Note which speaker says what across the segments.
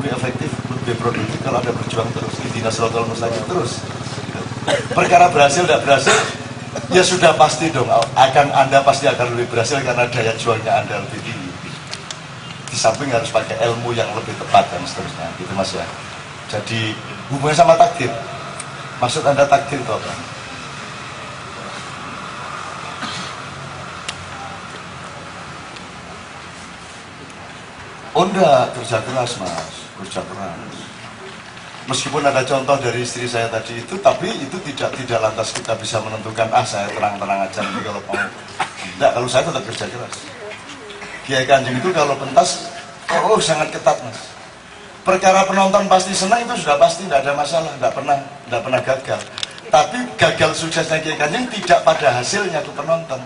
Speaker 1: lebih efektif, lebih produktif kalau Anda berjuang terus, ihdinas siratal mustaqim terus. Perkara berhasil tidak berhasil, ya sudah pasti dong, Anda pasti akan lebih berhasil karena daya juangnya Anda lebih tinggi. Di samping harus pakai ilmu yang lebih tepat dan seterusnya, gitu Mas ya. Jadi hubungannya sama takdir. Maksud Anda takdir itu apa? Oh enggak, kerja keras Mas, kerja keras. Meskipun ada contoh dari istri saya tadi itu, tapi itu tidak lantas kita bisa menentukan, saya terang-terang aja nanti kalau mau. Enggak, kalau saya tetap kerja keras. Kiai Kanjeng itu kalau pentas, sangat ketat Mas. Perkara penonton pasti senang itu sudah pasti, tidak ada masalah, tidak pernah gagal. Tapi gagal suksesnya Kiai Kanjeng tidak pada hasilnya ke penonton,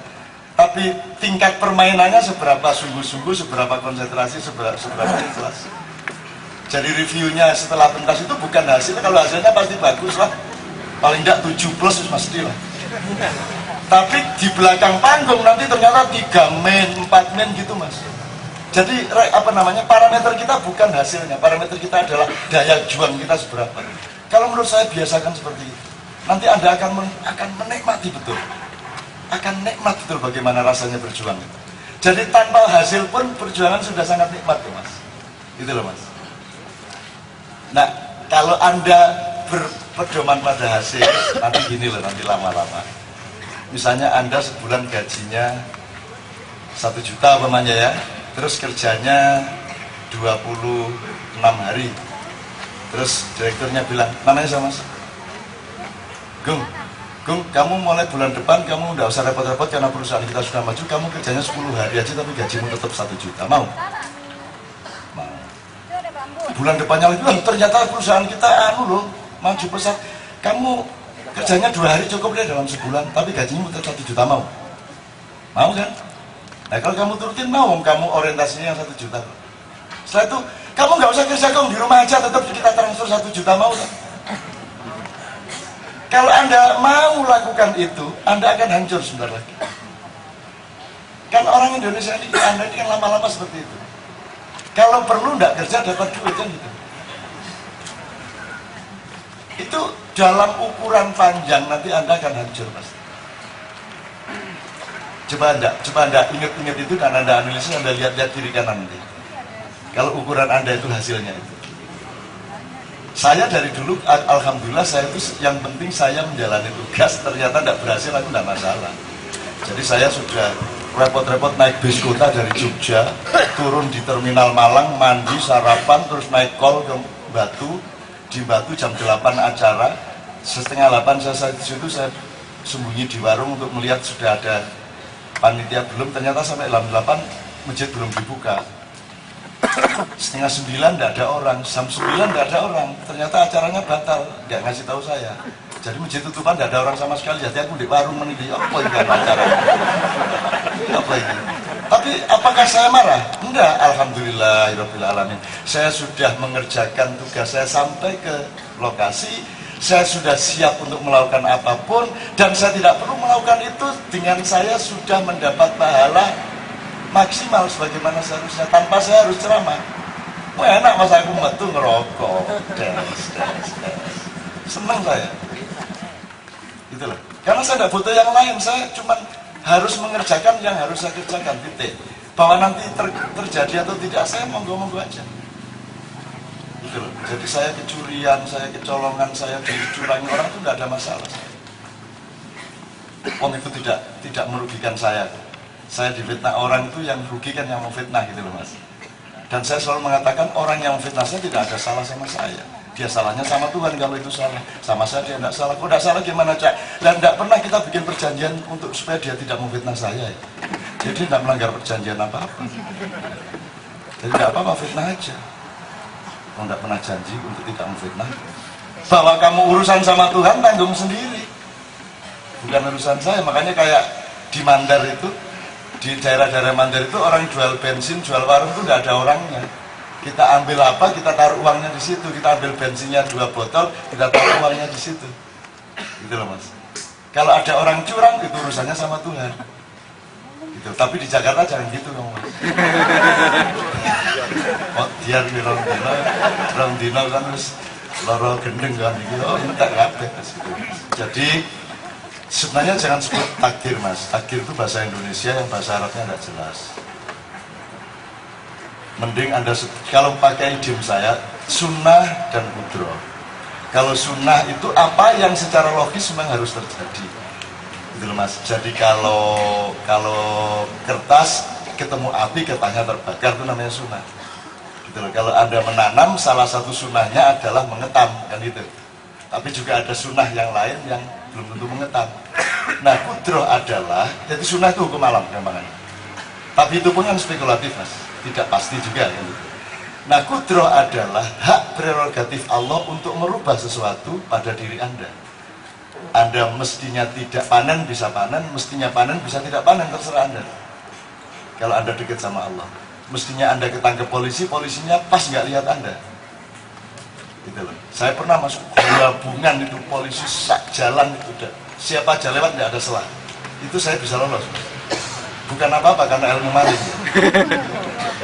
Speaker 1: tapi tingkat permainannya seberapa sungguh-sungguh, seberapa konsentrasi, seberapa ikhlas. Jadi reviewnya setelah pentas itu bukan hasilnya, kalau hasilnya pasti bagus lah, paling tidak 7+ pasti lah. Tapi di belakang panggung nanti ternyata 3 main, 4 main gitu Mas. Jadi parameter kita bukan hasilnya, parameter kita adalah daya juang kita seberapa. Kalau menurut saya biasakan seperti itu. Nanti Anda akan menikmati betul. Akan nikmat betul bagaimana rasanya berjuang itu. Jadi tanpa hasil pun perjuangan sudah sangat nikmat tuh Mas. Gitu loh Mas. Nah, kalau Anda berpedoman pada hasil, nanti gini loh, nanti lama-lama. Misalnya Anda sebulan gajinya 1 juta umpamanya ya, terus kerjanya 26 hari. Terus direkturnya bilang, namanya sama Mas, Gung, kamu mulai bulan depan kamu nggak usah repot-repot karena perusahaan kita sudah maju, kamu kerjanya 10 hari aja tapi gajimu tetap 1 juta, mau? Mau. Bulan depannya lagi, ternyata perusahaan kita maju pesat, kamu kerjanya 2 hari cukup deh dalam sebulan, tapi gajimu tetap 1 juta, mau? Mau kan? Nah kalau kamu turutin mau, kamu orientasinya yang 1 juta. Setelah itu, kamu nggak usah kerja di rumah aja, tetap kita transfer 1 juta, mau kan? Kalau Anda mau lakukan itu, Anda akan hancur sebentar lagi. Kan orang Indonesia ini, Anda ini kan lama-lama seperti itu. Kalau perlu nggak kerja dapat duit kan gitu. Itu dalam ukuran panjang nanti Anda akan hancur pasti. Coba Anda ingat-ingat itu dan Anda analisis, Anda lihat-lihat kiri kanan nanti. Kalau ukuran Anda itu hasilnya itu. Saya dari dulu, alhamdulillah saya itu yang penting saya menjalani tugas, ternyata tidak berhasil, aku tidak masalah. Jadi saya sudah repot-repot naik bis kota dari Jogja, turun di terminal Malang, mandi, sarapan, terus naik kol ke Batu. Di Batu jam 8 acara, setengah 8 saya di situ, saya sembunyi di warung untuk melihat sudah ada panitia belum, ternyata sampai jam 8 masjid belum dibuka. Setengah 9 tidak ada orang, jam 9 tidak ada orang, ternyata acaranya batal, nggak ngasih tahu saya. Jadi masjid tutupan, tidak ada orang sama sekali. Jadi aku di warung menilai, apa ini acara? Apa ini? Tapi apakah saya marah? Enggak, alhamdulillahirabbil alamin. Saya sudah mengerjakan tugas saya sampai ke lokasi. Saya sudah siap untuk melakukan apapun, dan saya tidak perlu melakukan itu dengan saya sudah mendapat pahala maksimal sebagaimana seharusnya, tanpa saya harus ceramah. Enak Mas, aku metu ngerokok, senang saya. Gitu loh. Karena saya tidak butuh yang lain, saya cuma harus mengerjakan yang harus saya kerjakan, titik. Bahwa nanti terjadi atau tidak, saya monggo-monggo aja. Gitu loh. Jadi saya kecurian, saya kecolongan, saya dicurangi orang itu tidak ada masalah. Itu tidak merugikan saya. Saya difitnah orang itu yang rugi kan yang memfitnah gitu loh Mas. Dan saya selalu mengatakan orang yang memfitnah saya tidak ada salah sama saya. Dia salahnya sama Tuhan kalau itu salah. Sama saya dia tidak salah. Kalau tidak salah gimana Cak? Dan tidak pernah kita bikin perjanjian untuk supaya dia tidak memfitnah saya. Jadi tidak melanggar perjanjian apa-apa. Jadi tidak apa-apa, fitnah aja. Kalau tidak pernah janji untuk tidak memfitnah. Bahwa kamu urusan sama Tuhan tanggung sendiri. Bukan urusan saya. Makanya kayak di Mandar itu, di daerah-daerah Mandar itu orang jual bensin, jual warung itu tidak ada orangnya. Kita ambil apa, kita taruh uangnya di situ. Kita ambil bensinnya 2 botol, kita taruh uangnya di situ. Gitu loh Mas. Kalau ada orang curang, itu urusannya sama Tuhan. gitu. Tapi di Jakarta jangan gitu dong mas. Oh dia rong dino kan terus loro gendeng kan gitu. Oh entek kabeh gitu. Jadi sebenarnya jangan sebut takdir mas. Takdir itu bahasa Indonesia yang bahasa Arabnya nggak jelas. Mending Anda kalau pakai idiom saya sunnah dan kudro. Kalau sunnah itu apa yang secara logis memang harus terjadi, gitu loh mas. Jadi kalau kertas ketemu api ketahnya terbakar itu namanya sunnah. Gitu loh. Kalau Anda menanam salah satu sunnahnya adalah mengetam kan gitu. Tapi juga ada sunnah yang lain yang belum tentu mengetam. Nah kudro adalah jadi sunnah itu hukum alam gampangnya. Tapi itu pun kan spekulatif mas, tidak pasti juga kan gitu. Nah kudro adalah hak prerogatif Allah untuk merubah sesuatu pada diri Anda. Anda mestinya tidak panen bisa panen, mestinya panen bisa tidak panen, terserah Anda. Kalau Anda dekat sama Allah, mestinya Anda ketangkep polisi, polisinya pas nggak lihat Anda. Gitu loh. Saya pernah masuk gabungan itu polisi sak jalan itu udah siapa aja lewat nggak ada selah. Itu saya bisa lolos. Bukan apa-apa karena ilmu maling.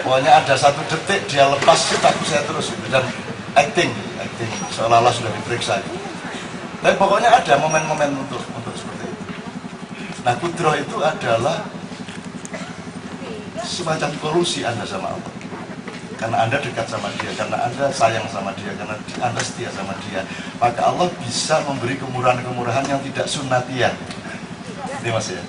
Speaker 1: Pokoknya ada satu detik dia lepas tapi saya terus dan acting seolah-olah sudah diperiksa. Tapi pokoknya ada momen-momen untuk seperti itu. Nah kudroh itu adalah semacam kolusi Anda sama Allah. Karena Anda dekat sama dia, karena Anda sayang sama dia, karena Anda setia sama dia, maka Allah bisa memberi kemurahan-kemurahan yang tidak sunnatiyah. Ini mas ya.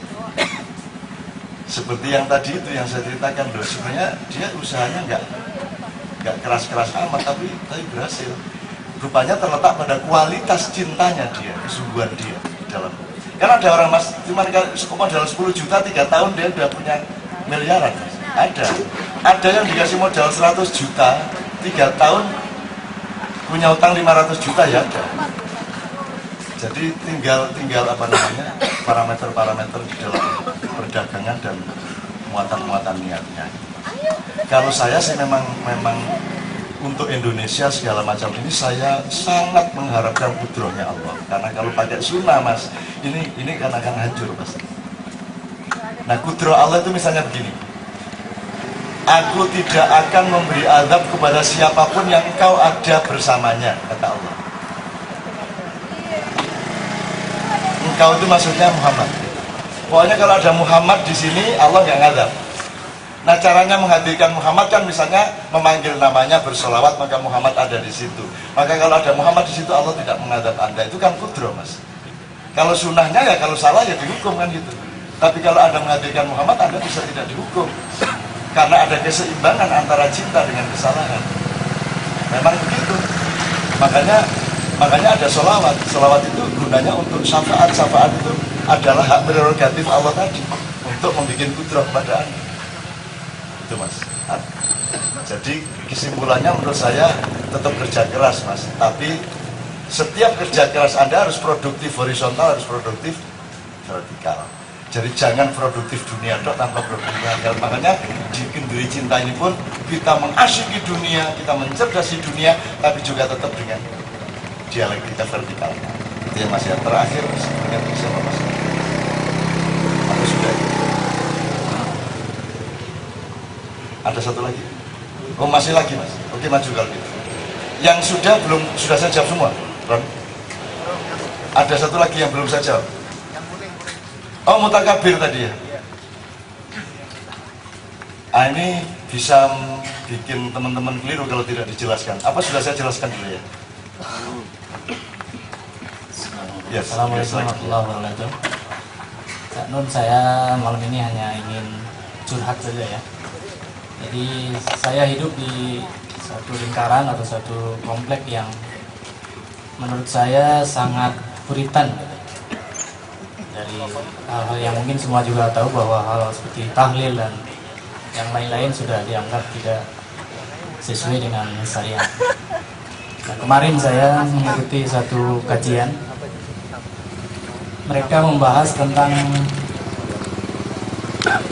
Speaker 1: Seperti yang tadi itu yang saya ceritakan loh, sebenarnya dia usahanya nggak keras-keras amat tapi berhasil. Rupanya terletak pada kualitas cintanya dia, kesungguhan dia dalam. Karena ada orang mas, cuma modal 10 juta 3 tahun dia udah punya miliaran. Ada yang dikasih modal 100 juta 3 tahun punya utang 500 juta ya ada. Jadi tinggal apa namanya parameter-parameter di dalam perdagangan dan muatan-muatan niatnya. Kalau saya sih memang untuk Indonesia segala macam ini saya sangat mengharapkan kudrohnya Allah. Karena kalau pakai sunnah mas, ini kan akan hancur pasti. Nah kudroh Allah itu misalnya begini. Aku tidak akan memberi azab kepada siapapun yang engkau ada bersamanya, kata Allah. Engkau itu maksudnya Muhammad. Pokoknya kalau ada Muhammad di sini Allah nggak ngadab. Nah caranya menghadirkan Muhammad kan misalnya memanggil namanya bersolawat maka Muhammad ada di situ. Maka kalau ada Muhammad di situ Allah tidak mengadab Anda. Itu kan kudro mas. Kalau sunnahnya ya kalau salah ya dihukum kan gitu. Tapi kalau Anda menghadirkan Muhammad Anda bisa tidak dihukum. Karena ada keseimbangan antara cinta dengan kesalahan. Memang begitu. Makanya ada solawat. Solawat itu gunanya untuk syafaat. Syafaat itu adalah hak prerogatif Allah tadi untuk membuat kudroh pada Anda. Itu mas. Jadi kesimpulannya menurut saya tetap kerja keras mas. Tapi setiap kerja keras Anda harus produktif horizontal, harus produktif vertikal. Jadi jangan produktif dunia dok tanpa produktif akhirat. Makanya di Kenduri Cinta ini pun kita mengasyiki dunia, kita mencerdasi dunia, tapi juga tetap dengan dialektika vertikal. Itu yang masih terakhir sebenarnya bisa mas. Atau sudah? Ada satu lagi? Oh masih lagi mas. Oke maju kalau gitu. Yang sudah saya jawab semua, Ron. Ada satu lagi yang belum saya jawab. Oh mutakabir tadi ya. Ini bisa bikin teman-teman keliru kalau tidak dijelaskan. Apa sudah saya jelaskan dulu ya?
Speaker 2: Yes, Assalamualaikum warahmatullahi wabarakatuh. Kak Nun, saya malam ini hanya ingin curhat saja ya. Jadi saya hidup di satu lingkaran atau satu komplek yang menurut saya sangat puritan. Dari hal-hal yang mungkin semua juga tahu bahwa hal seperti tahlil dan yang lain-lain sudah dianggap tidak sesuai dengan syariat. Nah, kemarin saya mengikuti satu kajian. Mereka membahas tentang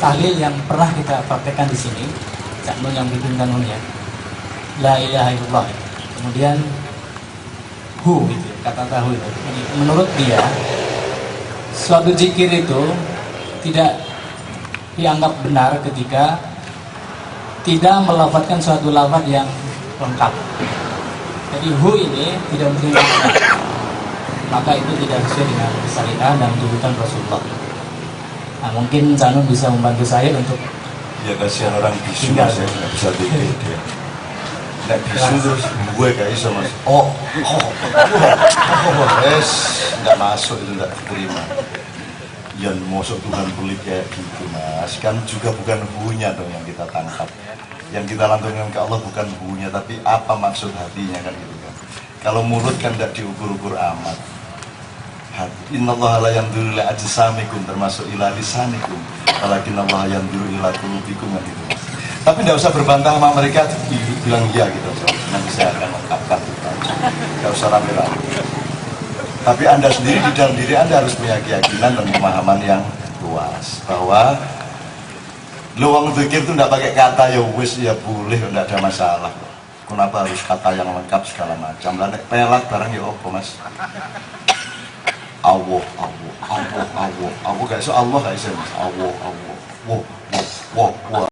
Speaker 2: tahlil yang pernah kita praktekkan di sini. Cak Nun yang bimbingkan Nun ya. La ilaha illallah. Kemudian hu gitu, kata tahu itu. Menurut dia suatu zikir itu tidak dianggap benar ketika tidak melafadzkan suatu lafaz yang lengkap. Jadi hu ini tidak mesti lengkap, maka itu tidak sesuai dengan syariat dan tuntunan Rasulullah. Nah, mungkin Canun bisa membantu saya untuk
Speaker 1: ya kasihan orang bisu mas ya, nggak bisa dikit dia. Nggak bisu terus gue gak iso mas. Es nggak masuk itu, nggak diterima. Yang masuk Tuhan pelit kayak gitu mas, kan juga bukan hunya dong yang kita tangkap. Yang kita lantunkan ke Allah bukan hunya, tapi apa maksud hatinya kan gitu kan. Kalau mulut kan tidak diukur-ukur amat. Innallaha la yanzuru ila ajsamikum, termasuk ila lisanikum, walakinnallaha yanzuru ila qulubikum kan gitu mas. Tapi tidak usah berbantah sama mereka, bilang iya gitu aja. Nanti saya akan lengkapkan gitu aja. Tidak usah rame-rame. Tapi Anda sendiri di dalam diri Anda harus punya keyakinan dan pemahaman yang luas bahwa luang zikir itu tidak pakai kata ya wis ya boleh, tidak ada masalah. Kenapa harus kata yang lengkap segala macam? Lah nek pelat barang ya apa mas? Allah gak iso Allah gak iso mas. Allah. Wow.